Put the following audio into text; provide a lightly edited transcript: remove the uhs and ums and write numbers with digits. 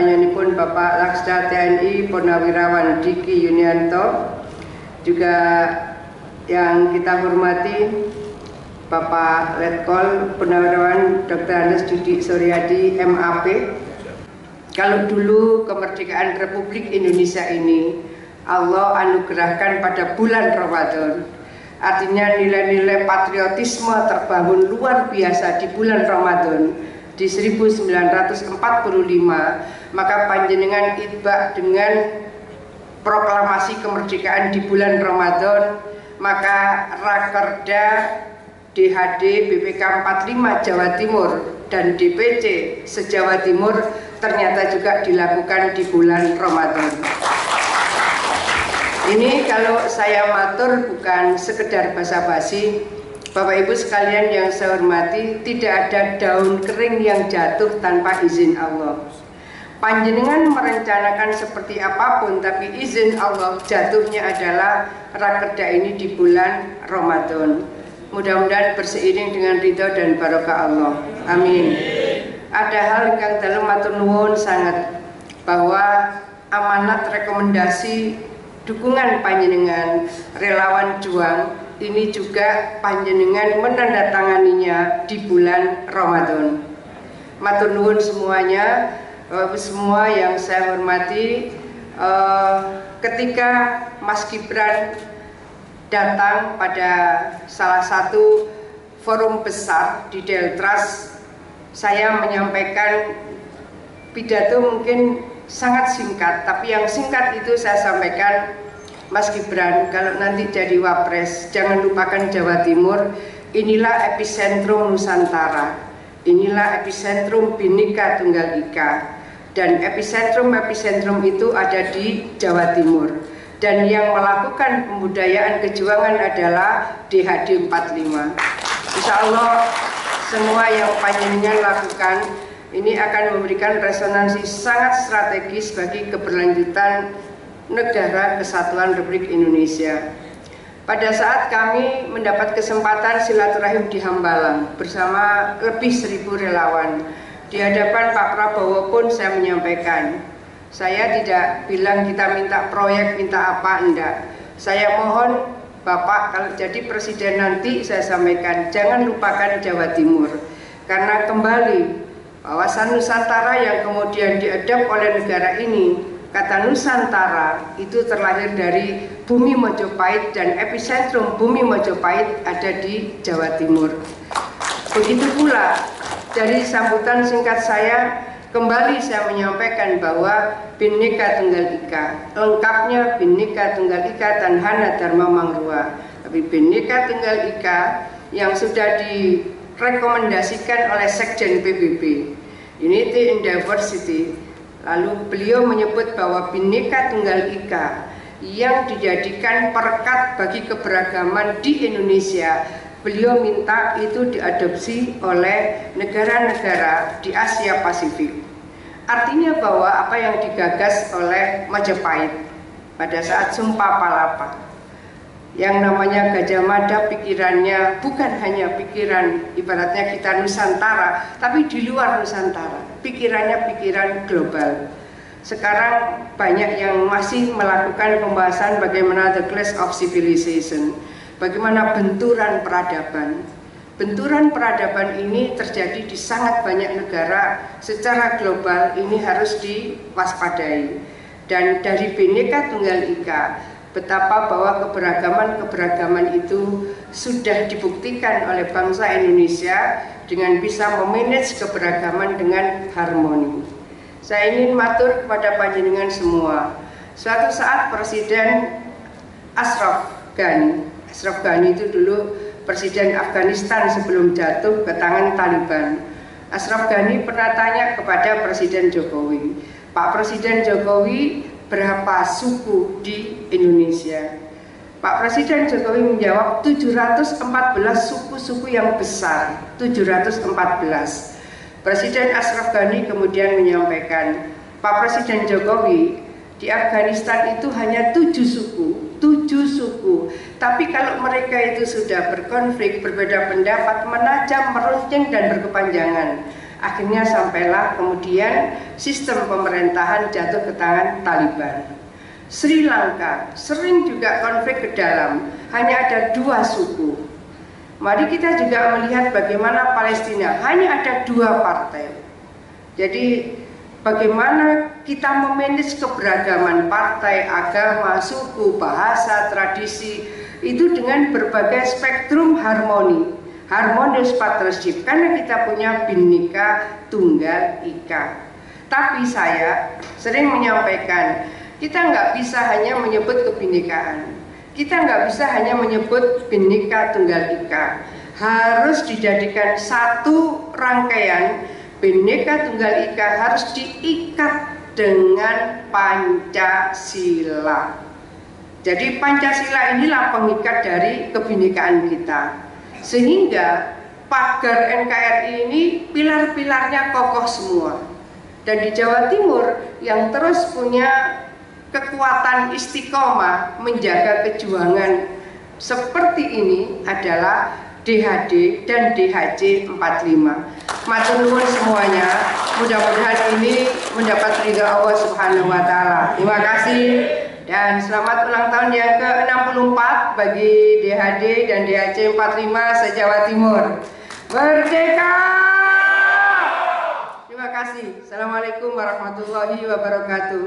panjenenganipun Bapak Laksda TNI Purnawirawan Diki Yunianto, juga yang kita hormati Bapak Letkol Purnawirawan Dr. Andes Dudi Suryadi MAP. Kalau dulu kemerdekaan Republik Indonesia ini Allah anugerahkan pada bulan Ramadan, artinya nilai-nilai patriotisme terbangun luar biasa di bulan Ramadan di 1945, maka panjenengan itbah dengan proklamasi kemerdekaan di bulan Ramadan, maka Rakerda DHD BPK 45 Jawa Timur dan DPC se-Jawa Timur ternyata juga dilakukan di bulan Ramadan. Ini kalau saya matur bukan sekedar basa-basi, Bapak Ibu sekalian yang saya hormati, tidak ada daun kering yang jatuh tanpa izin Allah. Panjenengan merencanakan seperti apapun, tapi izin Allah jatuhnya adalah Rakerda ini di bulan Ramadan. Mudah-mudahan berseiring dengan ridho dan barokah Allah. Amin. Ada hal yang dalam matur nuwun sangat, bahwa amanat rekomendasi dukungan panjenengan relawan juang ini juga panjenengan menandatanganinya di bulan Ramadan. Matur nuwun semuanya, semua yang saya hormati. Ketika Mas Gibran datang pada salah satu forum besar di Deltras, saya menyampaikan pidato mungkin sangat singkat, tapi yang singkat itu saya sampaikan, Mas Gibran, kalau nanti jadi Wapres, jangan lupakan Jawa Timur, inilah epicentrum Nusantara, inilah epicentrum Bhinneka Tunggal Ika, dan epicentrum itu ada di Jawa Timur. Dan yang melakukan pembudayaan kejuangan adalah DHD 45. Insya Allah semua yang panjenengan lakukan ini akan memberikan resonansi sangat strategis bagi keberlanjutan Negara Kesatuan Republik Indonesia. Pada saat kami mendapat kesempatan silaturahim di Hambalang bersama lebih 1.000 relawan, di hadapan Pak Prabowo pun saya menyampaikan, saya tidak bilang kita minta proyek, minta apa, enggak. Saya mohon Bapak kalau jadi presiden nanti, saya sampaikan jangan lupakan Jawa Timur, karena kembali kawasan Nusantara yang kemudian diadop oleh negara ini, kata Nusantara itu terlahir dari bumi Mojopahit, dan epicentrum bumi Mojopahit ada di Jawa Timur. Begitu pula dari sambutan singkat saya, kembali saya menyampaikan bahwa Bhinneka Tunggal Ika, lengkapnya Bhinneka Tunggal Ika Tanhana Dharma Mangrua, tapi Bhinneka Tunggal Ika yang sudah direkomendasikan oleh Sekjen PBB, Unity in Diversity. Lalu beliau menyebut bahwa Bhinneka Tunggal Ika yang dijadikan perekat bagi keberagaman di Indonesia, beliau minta itu diadopsi oleh negara-negara di Asia Pasifik. Artinya bahwa apa yang digagas oleh Majapahit pada saat Sumpah Palapa, yang namanya Gajah Mada, pikirannya bukan hanya pikiran ibaratnya kita Nusantara, tapi di luar Nusantara, pikirannya pikiran global. Sekarang banyak yang masih melakukan pembahasan bagaimana the clash of civilization, bagaimana benturan peradaban. Benturan peradaban ini terjadi di sangat banyak negara secara global, ini harus diwaspadai. Dan dari Bhinneka Tunggal Ika, betapa bahwa keberagaman itu sudah dibuktikan oleh bangsa Indonesia dengan bisa memanage keberagaman dengan harmoni. Saya ingin matur kepada panjenengan semua. Suatu saat Presiden Ashraf Ghani itu dulu Presiden Afghanistan sebelum jatuh ke tangan Taliban. Ashraf Ghani pernah tanya kepada Presiden Jokowi, Pak Presiden Jokowi, berapa suku di Indonesia? Pak Presiden Jokowi menjawab 714 suku-suku yang besar, 714. Presiden Ashraf Ghani kemudian menyampaikan, Pak Presiden Jokowi, di Afghanistan itu hanya 7 suku, tapi kalau mereka itu sudah berkonflik, berbeda pendapat, menajam, meruncing dan berkepanjangan, Akhirnya sampailah kemudian sistem pemerintahan jatuh ke tangan Taliban. Sri Lanka sering juga konflik ke dalam, hanya ada 2 suku. Mari kita juga melihat bagaimana Palestina hanya ada 2 partai. Jadi bagaimana kita memanage keberagaman partai, agama, suku, bahasa, tradisi itu dengan berbagai spektrum harmonious partnership, karena kita punya Bhinneka Tunggal Ika. Tapi saya sering menyampaikan, kita nggak bisa hanya menyebut kebinekaan. Kita nggak bisa hanya menyebut Bhinneka Tunggal Ika, harus dijadikan satu rangkaian. Bhinneka Tunggal Ika harus diikat dengan Pancasila. Jadi Pancasila inilah pengikat dari kebinekaan kita, sehingga pagar NKRI ini pilar-pilarnya kokoh semua. Dan di Jawa Timur yang terus punya kekuatan istiqomah menjaga kejuangan seperti ini adalah DHD dan DHC 45. Matur nuwun semuanya, mudah-mudahan ini mendapat ridha Allah Subhanahu wa taala. Terima kasih dan selamat ulang tahun yang ke-64 bagi DHD dan DHC 45 se-Jawa Timur. Merdeka! Terima kasih. Assalamualaikum warahmatullahi wabarakatuh.